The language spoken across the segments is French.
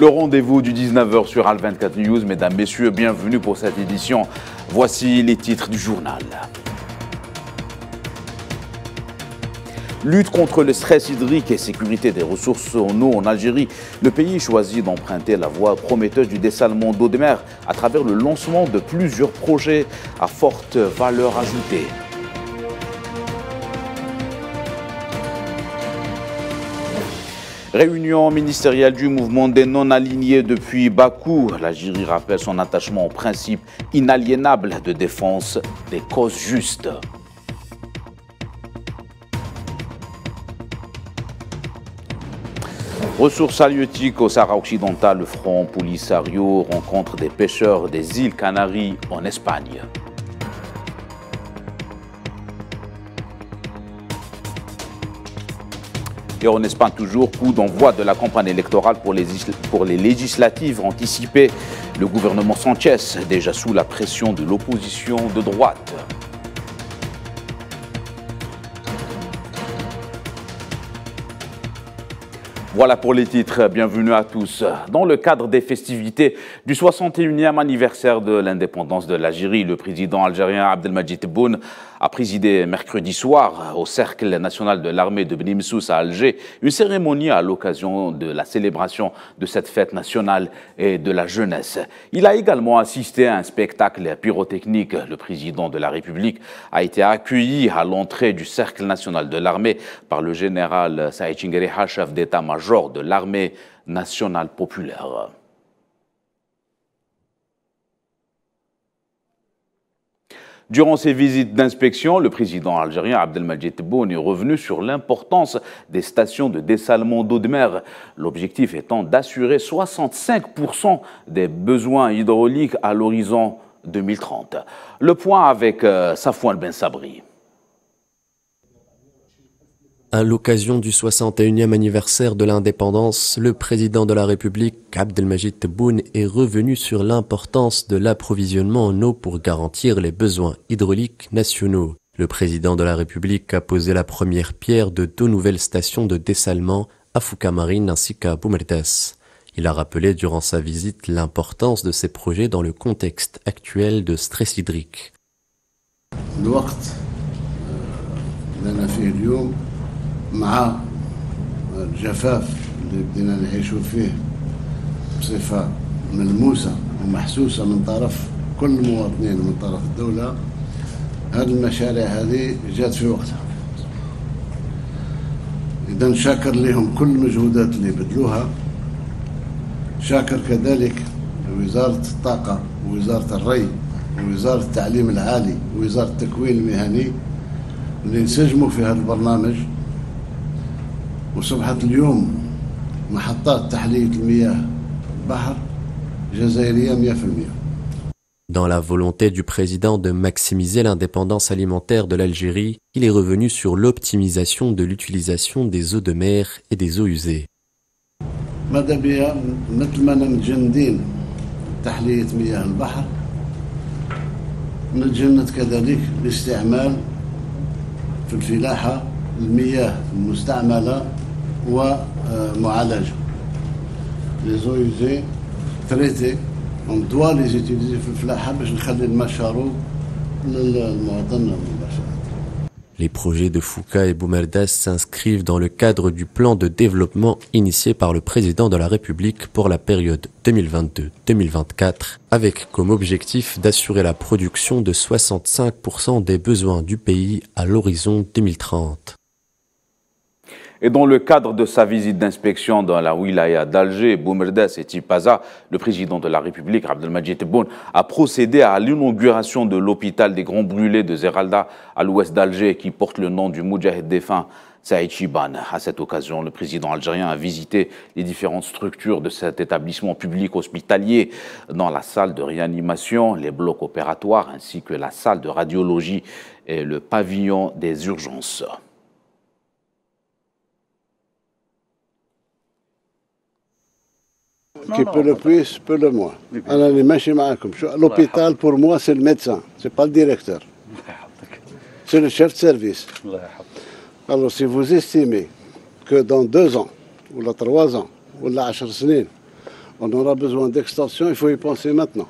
Le rendez-vous du 19h sur Al24 News. Mesdames, Messieurs, bienvenue pour cette édition. Voici les titres du journal. Lutte contre le stress hydrique et sécurité des ressources en eau en Algérie. Le pays choisit d'emprunter la voie prometteuse du dessalement d'eau de mer à travers le lancement de plusieurs projets à forte valeur ajoutée. Réunion ministérielle du mouvement des non-alignés depuis Bakou. L'Algérie rappelle son attachement au principe inaliénable de défense des causes justes. Ressources halieutiques au Sahara occidental, le front Polisario rencontre des pêcheurs des îles Canaries en Espagne. Et en Espagne toujours, coup d'envoi de la campagne électorale pour les législatives anticipées. Le gouvernement Sanchez, déjà sous la pression de l'opposition de droite. Voilà pour les titres, bienvenue à tous. Dans le cadre des festivités du 61e anniversaire de l'indépendance de l'Algérie, le président algérien Abdelmadjid Tebboune a présidé mercredi soir au Cercle national de l'armée de Beni Messous à Alger une cérémonie à l'occasion de la célébration de cette fête nationale et de la jeunesse. Il a également assisté à un spectacle pyrotechnique. Le président de la République a été accueilli à l'entrée du Cercle national de l'armée par le général Saïd Chingueriha, chef d'état-major de l'armée nationale populaire. Durant ses visites d'inspection, le président algérien Abdelmadjid Tebboune est revenu sur l'importance des stations de dessalement d'eau de mer, l'objectif étant d'assurer 65% des besoins hydrauliques à l'horizon 2030. Le point avec Safouane Ben Sabri. À l'occasion du 61e anniversaire de l'indépendance, le président de la République, Abdelmadjid Tebboune, est revenu sur l'importance de l'approvisionnement en eau pour garantir les besoins hydrauliques nationaux. Le président de la République a posé la première pierre de 2 nouvelles stations de dessalement à Foucamarine ainsi qu'à Boumerdes. Il a rappelé durant sa visite l'importance de ces projets dans le contexte actuel de stress hydrique. مع الجفاف اللي بدينا نعيشوا فيه بصفة ملموسة ومحسوسة من طرف كل المواطنين ومن طرف الدولة. هذه المشاريع هذه جات في وقتها. إذا شاكر لهم كل المجهودات اللي بذلوها. شاكر كذلك وزارة الطاقة ووزارة الري ووزارة التعليم العالي ووزارة التكوين المهني اللي انسجموا في هذا البرنامج. وصبحت اليوم محطات تحلية المياه البحر جزائرية 100%. Dans la volonté du président de maximiser l'indépendance alimentaire de l'Algérie, il est revenu sur l'optimisation de l'utilisation des eaux de mer et des eaux usées. ماذا بيا مثل ما متجندين تحلية مياه البحر نتجند كذلك الاستعمال في الفلاحة المياه المستعملة ومعالجة. Les eaux usées traitées, on doit les utiliser في الفلاحة باش نخلي الماء شاروب للمواطن مباشرة. Les projets de Fouca et Boumerdes s'inscrivent dans le cadre du plan de développement initié par le président de la République pour la période 2022-2024, avec comme objectif d'assurer la production de 65% des besoins du pays à l'horizon 2030. Et dans le cadre de sa visite d'inspection dans la wilaya d'Alger, Boumerdes et Tipaza, le président de la République, Abdelmadjid Tebboune, a procédé à l'inauguration de l'hôpital des Grands Brûlés de Zeralda à l'ouest d'Alger, qui porte le nom du moudjahid défunt Saïd Chiban. À cette occasion, le président algérien a visité les différentes structures de cet établissement public hospitalier, dans la salle de réanimation, les blocs opératoires, ainsi que la salle de radiologie et le pavillon des urgences. Qui peut le plus, peut le moins. L'hôpital, pour moi, c'est le médecin, ce n'est pas le directeur. C'est le chef de service. Alors, si vous estimez que dans 2 ans, ou 3 ans, ou 10 سنين, On aura besoin d'extension, il faut y penser maintenant.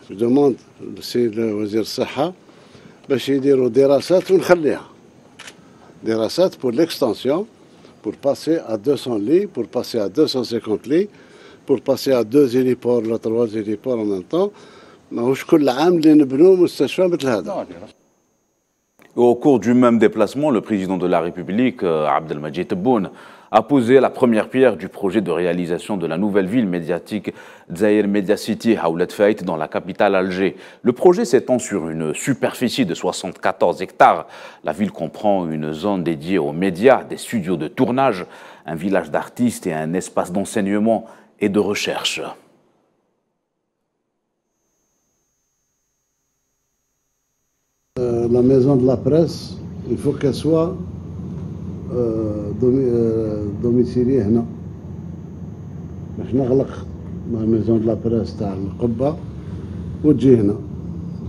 Je demande le Wazir Saha باش يديروا دراسات ونخليها. دراسات pour l'extension, pour passer à 200 lits, pour passer à 250 lits, pour passer à 2 héliports, là 3 héliports en même temps. ماهوش كل عام اللي نبنوا مستشفى مثل هذا. Au cours du même déplacement, le président de la République, Abdelmadjid Tebboune, a posé la première pierre du projet de réalisation de la nouvelle ville médiatique Dzahir Media City, Haoulet Fait, dans la capitale Alger. Le projet s'étend sur une superficie de 74 hectares. La ville comprend une zone dédiée aux médias, des studios de tournage, un village d'artistes et un espace d'enseignement et de recherche. La maison de la presse, il faut qu'elle soit domiciliée هنا. باش نغلق la maison de la presse تاع القبة وتجي هنا.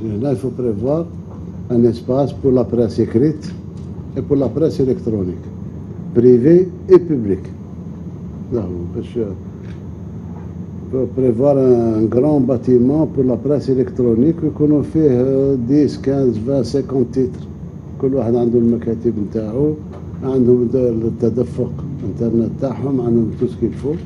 هنا il faut prévoir un espace pour la presse écrite et pour la presse électronique, privée et publique. باش prévoir un grand bâtiment pour la presse électronique ويكونوا فيه 10 15 20 50 titres. كل واحد عنده المكاتب نتاعو، عندهم التدفق انترنت تاعهم، عندهم tout ce qu'il faut.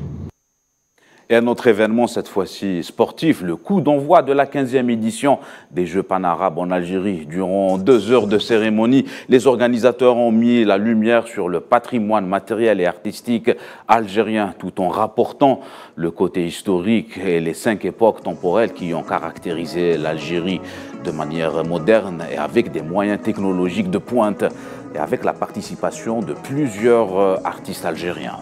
Et un autre événement, cette fois-ci sportif, le coup d'envoi de la 15e édition des Jeux panarabes en Algérie. Durant 2 heures de cérémonie, les organisateurs ont mis la lumière sur le patrimoine matériel et artistique algérien, tout en rapportant le côté historique et les 5 époques temporelles qui ont caractérisé l'Algérie de manière moderne et avec des moyens technologiques de pointe et avec la participation de plusieurs artistes algériens.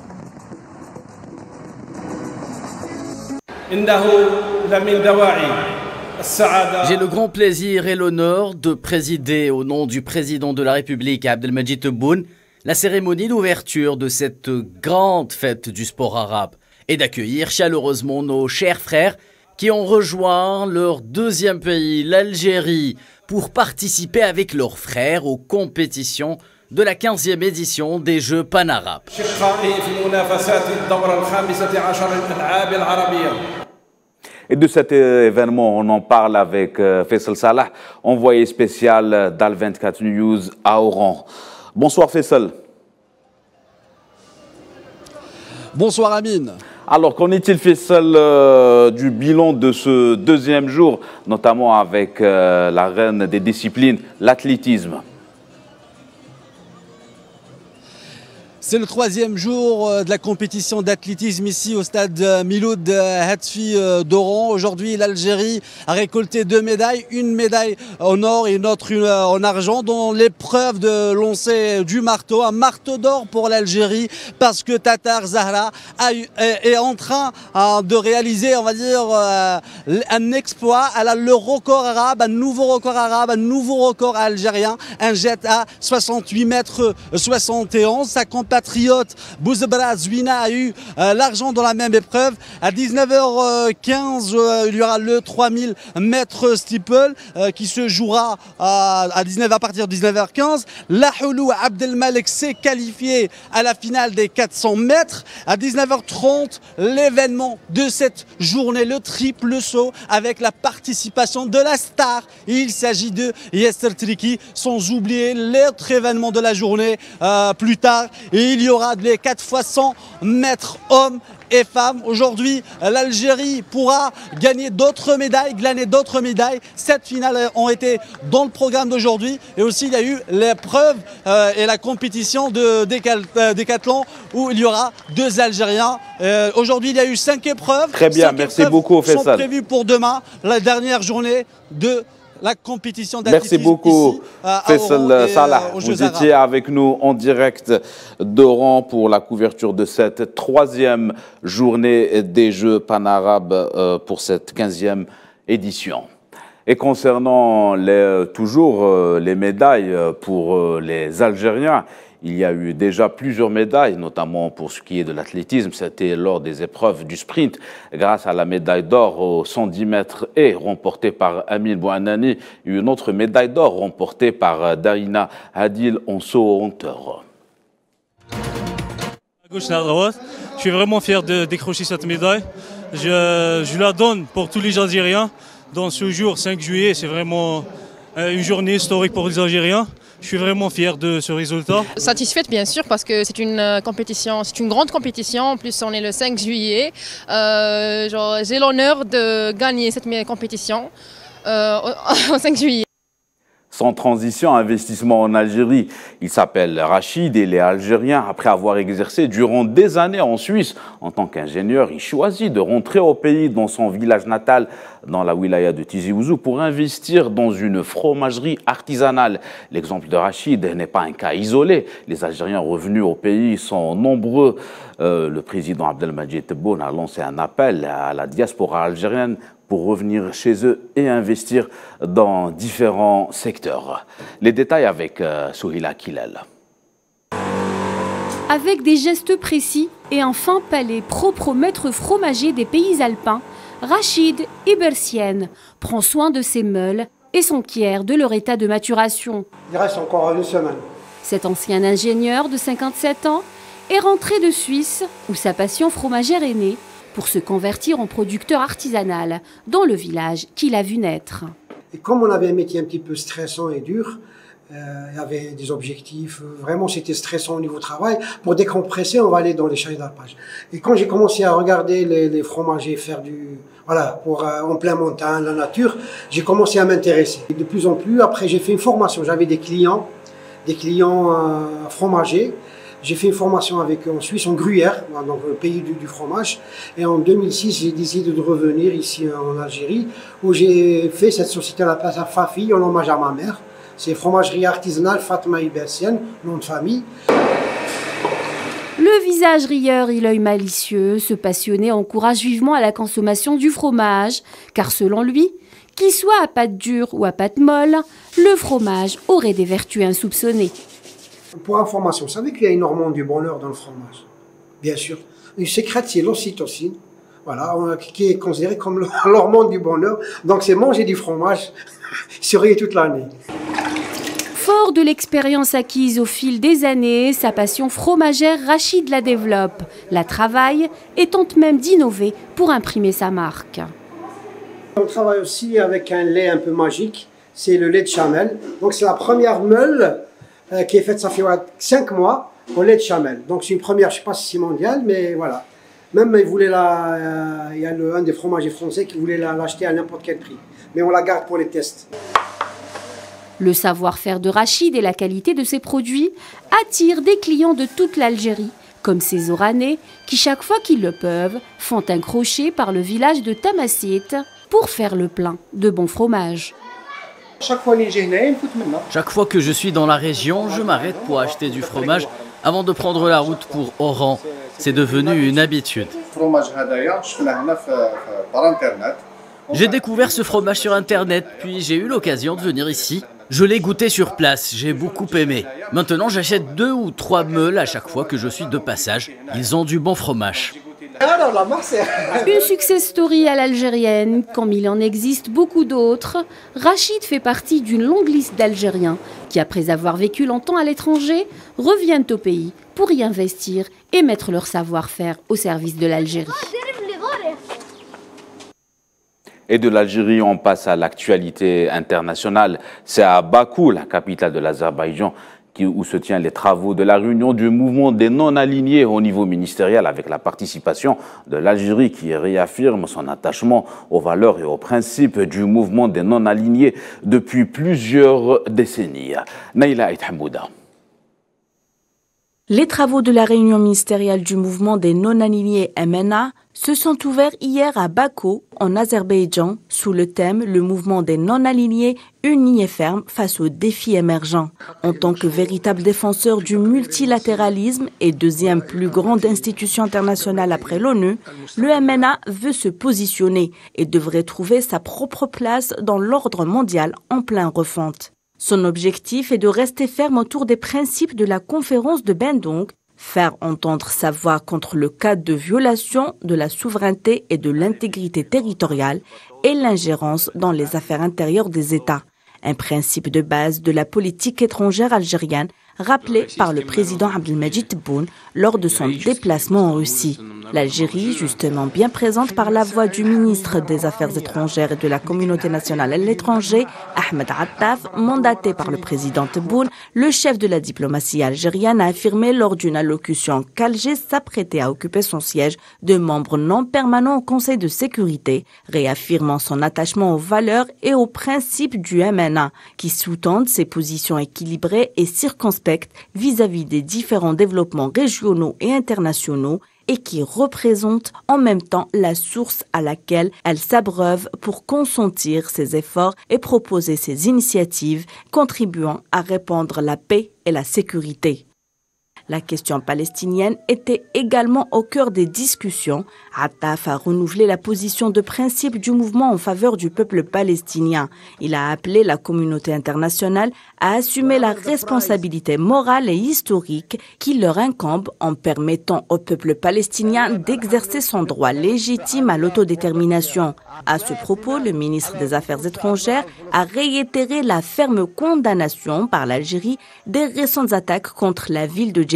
J'ai le grand plaisir et l'honneur de présider au nom du président de la République, Abdelmadjid Tebboune, la cérémonie d'ouverture de cette grande fête du sport arabe et d'accueillir chaleureusement nos chers frères qui ont rejoint leur deuxième pays, l'Algérie, pour participer avec leurs frères aux compétitions de la 15e édition des Jeux panarabes. Et de cet événement, on en parle avec Faisal Salah, envoyé spécial d'Al24 News à Oran. Bonsoir Faisal. Bonsoir Amine. Alors, qu'en est-il, Faisal, du bilan de ce deuxième jour, notamment avec la reine des disciplines, l'athlétisme? C'est le 3e jour de la compétition d'athlétisme ici au stade Miloud Hatfi d'Oran. Aujourd'hui, l'Algérie a récolté 2 médailles, une médaille en or et une autre en argent, dans l'épreuve de lancer du marteau, un marteau d'or pour l'Algérie, parce que Tatar Zahra est en train de réaliser, on va dire, un exploit. Elle a le record arabe, un nouveau record arabe, un nouveau record algérien, un jet à 68 mètres 71. Sa compatriote Bouzebra Zouina a eu l'argent dans la même épreuve. À 19h15, il y aura le 3000 mètres steeple qui se jouera à partir de 19h15. Lahoulou Abdelmalek s'est qualifié à la finale des 400 mètres. À 19h30, l'événement de cette journée, le triple saut avec la participation de la star. Il s'agit de Yasser Triki, sans oublier l'autre événement de la journée plus tard. Et il y aura les 4 fois 100 mètres hommes et femmes. Aujourd'hui, l'Algérie pourra gagner d'autres médailles, glaner d'autres médailles. 7 finales ont été dans le programme d'aujourd'hui. Et aussi, il y a eu l'épreuve et la compétition de décathlon où il y aura 2 Algériens. Aujourd'hui, il y a eu 5 épreuves. Très bien, merci beaucoup, Faisal. Sont prévues pour demain, la dernière journée de la compétition d'athlétisme. Merci beaucoup, Faisal Salah. Vous étiez avec nous en direct d'Oran pour la couverture de cette 3e journée des Jeux panarabes pour cette 15e édition. Et concernant toujours les médailles pour les Algériens, il y a eu déjà plusieurs médailles, notamment pour ce qui est de l'athlétisme. C'était lors des épreuves du sprint, grâce à la médaille d'or aux 110 mètres et remportée par Amine Bouanani, et une autre médaille d'or remportée par Daïna Hadil en saut en hauteur. Gauche à droite. Je suis vraiment fier de décrocher cette médaille. Je la donne pour tous les Algériens. Dans ce jour, 5 juillet, c'est vraiment une journée historique pour les Algériens. Je suis vraiment fier de ce résultat. Satisfaite bien sûr parce que c'est une compétition, c'est une grande compétition. En plus, on est le 5 juillet. J'ai l'honneur de gagner cette compétition au 5 juillet. Sans transition, investissement en Algérie. Il s'appelle Rachid et il est algérien. Après avoir exercé durant des années en Suisse en tant qu'ingénieur, il choisit de rentrer au pays dans son village natal, dans la wilaya de Tizi Ouzou, pour investir dans une fromagerie artisanale. L'exemple de Rachid n'est pas un cas isolé. Les Algériens revenus au pays sont nombreux. Le président Abdelmadjid Tebboune a lancé un appel à la diaspora algérienne pour revenir chez eux et investir dans différents secteurs. Les détails avec Souhila Kilel. Avec des gestes précis et un fin palais propre au maître fromager des pays alpins, Rachid Ibersienne prend soin de ses meules et s'enquiert de leur état de maturation. Il reste encore une semaine. Cet ancien ingénieur de 57 ans est rentré de Suisse, où sa passion fromagère est née, pour se convertir en producteur artisanal dans le village qu'il a vu naître. Et comme on avait un métier un petit peu stressant et dur, il y avait des objectifs, vraiment c'était stressant au niveau travail. Pour décompresser, on va aller dans les chalets d'alpage. Et quand j'ai commencé à regarder les fromagers faire en plein montagne, la nature, j'ai commencé à m'intéresser. De plus en plus, après j'ai fait une formation, j'avais des clients fromagers. J'ai fait une formation en Suisse, en Gruyère, donc le pays du fromage. Et en 2006, j'ai décidé de revenir ici en Algérie, où j'ai fait cette société à la place à Fafi, en hommage à ma mère. C'est fromagerie artisanale Fatma Ibersienne, nom de famille. Le visage rieur et l'œil malicieux, ce passionné encourage vivement à la consommation du fromage, car selon lui, qu'il soit à pâte dure ou à pâte molle, le fromage aurait des vertus insoupçonnées. Pour information, vous savez qu'il y a une hormone du bonheur dans le fromage? Bien sûr. Une sécrète, c'est l'ocytocine, qui est considérée comme l'hormone du bonheur. Donc c'est manger du fromage, sourire toute l'année. Fort de l'expérience acquise au fil des années, sa passion fromagère, Rachid la développe, la travaille et tente même d'innover pour imprimer sa marque. On travaille aussi avec un lait un peu magique, c'est le lait de chamel. Donc c'est la première meule qui est faite, ça fait 5 mois, au lait de chamel. Donc c'est une première, je ne sais pas si c'est mondial, mais voilà. Même il y a un des fromagers français qui voulait l'acheter à n'importe quel prix. Mais on la garde pour les tests. Le savoir-faire de Rachid et la qualité de ses produits attirent des clients de toute l'Algérie, comme ces Oranais qui, chaque fois qu'ils le peuvent, font un crochet par le village de Tamassit pour faire le plein de bons fromages. Chaque fois que je suis dans la région, je m'arrête pour acheter du fromage avant de prendre la route pour Oran. C'est devenu une habitude. J'ai découvert ce fromage sur Internet, puis j'ai eu l'occasion de venir ici. Je l'ai goûté sur place, j'ai beaucoup aimé. Maintenant, j'achète 2 ou 3 meules à chaque fois que je suis de passage. Ils ont du bon fromage. Une success story à l'algérienne, comme il en existe beaucoup d'autres. Rachid fait partie d'une longue liste d'Algériens qui, après avoir vécu longtemps à l'étranger, reviennent au pays pour y investir et mettre leur savoir-faire au service de l'Algérie. Et de l'Algérie, on passe à l'actualité internationale. C'est à Bakou, la capitale de l'Azerbaïdjan, où se tiennent les travaux de la réunion du mouvement des non-alignés au niveau ministériel, avec la participation de l'Algérie qui réaffirme son attachement aux valeurs et aux principes du mouvement des non-alignés depuis plusieurs décennies. Naïla Ithamouda. Les travaux de la réunion ministérielle du mouvement des non-alignés MNA se sont ouverts hier à Bakou, en Azerbaïdjan, sous le thème « Le mouvement des non-alignés unis et ferme face aux défis émergents ». En tant que véritable défenseur du multilatéralisme et deuxième plus grande institution internationale après l'ONU, le MNA veut se positionner et devrait trouver sa propre place dans l'ordre mondial en pleine refonte. Son objectif est de rester ferme autour des principes de la conférence de Bandung, faire entendre sa voix contre le cas de violation de la souveraineté et de l'intégrité territoriale et l'ingérence dans les affaires intérieures des États, un principe de base de la politique étrangère algérienne rappelés par le président Abdelmadjid Tebboune lors de son déplacement en Russie. L'Algérie, justement bien présente par la voix du ministre des Affaires étrangères et de la communauté nationale à l'étranger, Ahmed Attaf, mandaté par le président Tebboune, le chef de la diplomatie algérienne a affirmé lors d'une allocution qu'Alger s'apprêtait à occuper son siège de membre non permanent au Conseil de sécurité, réaffirmant son attachement aux valeurs et aux principes du MNA, qui sous-tendent ses positions équilibrées et circonspectes vis-à-vis des différents développements régionaux et internationaux et qui représente en même temps la source à laquelle elle s'abreuve pour consentir ses efforts et proposer ses initiatives contribuant à répandre la paix et la sécurité. La question palestinienne était également au cœur des discussions. Attaf a renouvelé la position de principe du mouvement en faveur du peuple palestinien. Il a appelé la communauté internationale à assumer la responsabilité morale et historique qui leur incombe en permettant au peuple palestinien d'exercer son droit légitime à l'autodétermination. À ce propos, le ministre des Affaires étrangères a réitéré la ferme condamnation par l'Algérie des récentes attaques contre la ville de Jenin.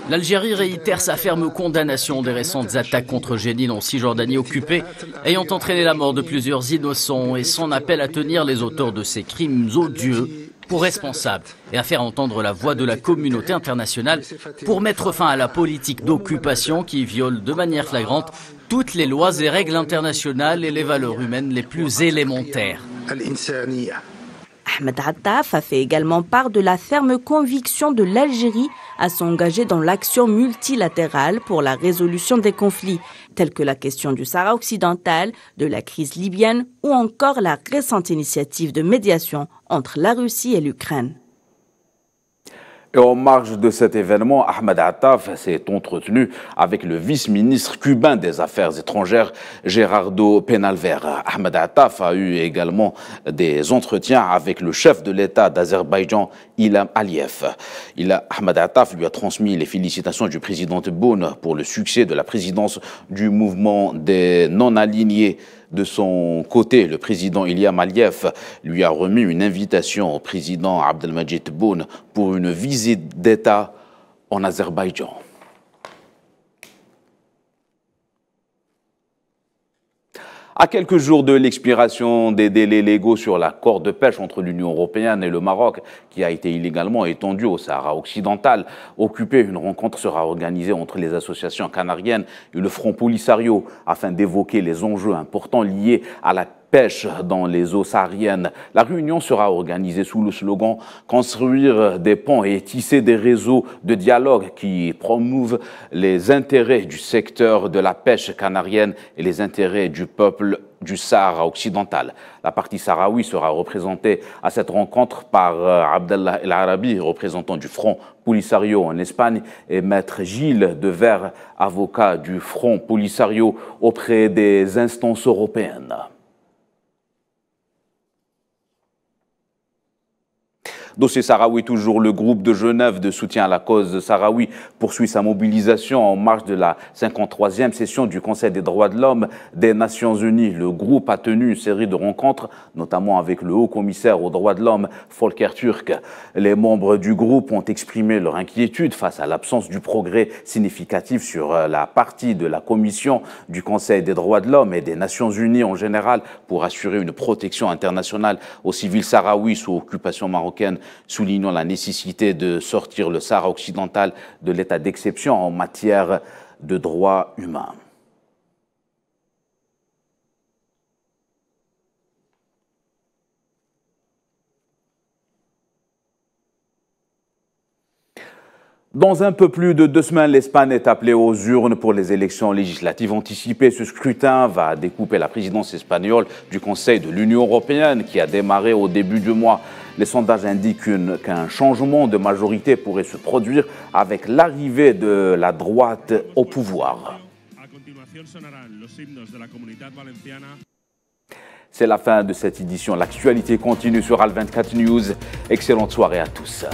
L'Algérie réitère sa ferme condamnation des récentes attaques contre Jenin en Cisjordanie occupée, ayant entraîné la mort de plusieurs innocents, et son appel à tenir les auteurs de ces crimes odieux pour responsables et à faire entendre la voix de la communauté internationale pour mettre fin à la politique d'occupation qui viole de manière flagrante toutes les lois et règles internationales et les valeurs humaines les plus élémentaires. Ahmed Attaf a fait également part de la ferme conviction de l'Algérie à s'engager dans l'action multilatérale pour la résolution des conflits, tels que la question du Sahara occidental, de la crise libyenne ou encore la récente initiative de médiation entre la Russie et l'Ukraine. Et en marge de cet événement, Ahmed Attaf s'est entretenu avec le vice-ministre cubain des Affaires étrangères, Gerardo Penalver. Ahmed Attaf a eu également des entretiens avec le chef de l'État d'Azerbaïdjan, Ilham Aliyev. Ahmed Attaf lui a transmis les félicitations du président Tebboune pour le succès de la présidence du mouvement des non-alignés. De son côté, le président Ilham Aliyev lui a remis une invitation au président Abdelmadjid Tebboune pour une visite d'État en Azerbaïdjan. À quelques jours de l'expiration des délais légaux sur l'accord de pêche entre l'Union européenne et le Maroc, qui a été illégalement étendu au Sahara occidental, occupé, une rencontre sera organisée entre les associations canariennes et le Front Polisario afin d'évoquer les enjeux importants liés à la pêche dans les eaux sahariennes. La réunion sera organisée sous le slogan « Construire des ponts et tisser des réseaux de dialogue qui promouvent les intérêts du secteur de la pêche canarienne et les intérêts du peuple du Sahara occidental ». La partie sahraoui sera représentée à cette rencontre par Abdallah El Arabi, représentant du Front Polisario en Espagne, et Maître Gilles Devers, avocat du Front Polisario auprès des instances européennes. Dossier sahraoui toujours, le groupe de Genève de soutien à la cause sahraoui poursuit sa mobilisation en marge de la 53e session du Conseil des droits de l'homme des Nations Unies. Le groupe a tenu une série de rencontres, notamment avec le haut-commissaire aux droits de l'homme, Volker Türk. Les membres du groupe ont exprimé leur inquiétude face à l'absence du progrès significatif sur la partie de la Commission du Conseil des droits de l'homme et des Nations Unies en général pour assurer une protection internationale aux civils sahraouis sous occupation marocaine, soulignant la nécessité de sortir le Sahara occidental de l'état d'exception en matière de droits humains. Dans un peu plus de 2 semaines, l'Espagne est appelée aux urnes pour les élections législatives anticipées. Ce scrutin va découper la présidence espagnole du Conseil de l'Union européenne qui a démarré au début du mois. Les sondages indiquent qu'un changement de majorité pourrait se produire avec l'arrivée de la droite au pouvoir. C'est la fin de cette édition. L'actualité continue sur Al 24 News. Excellente soirée à tous.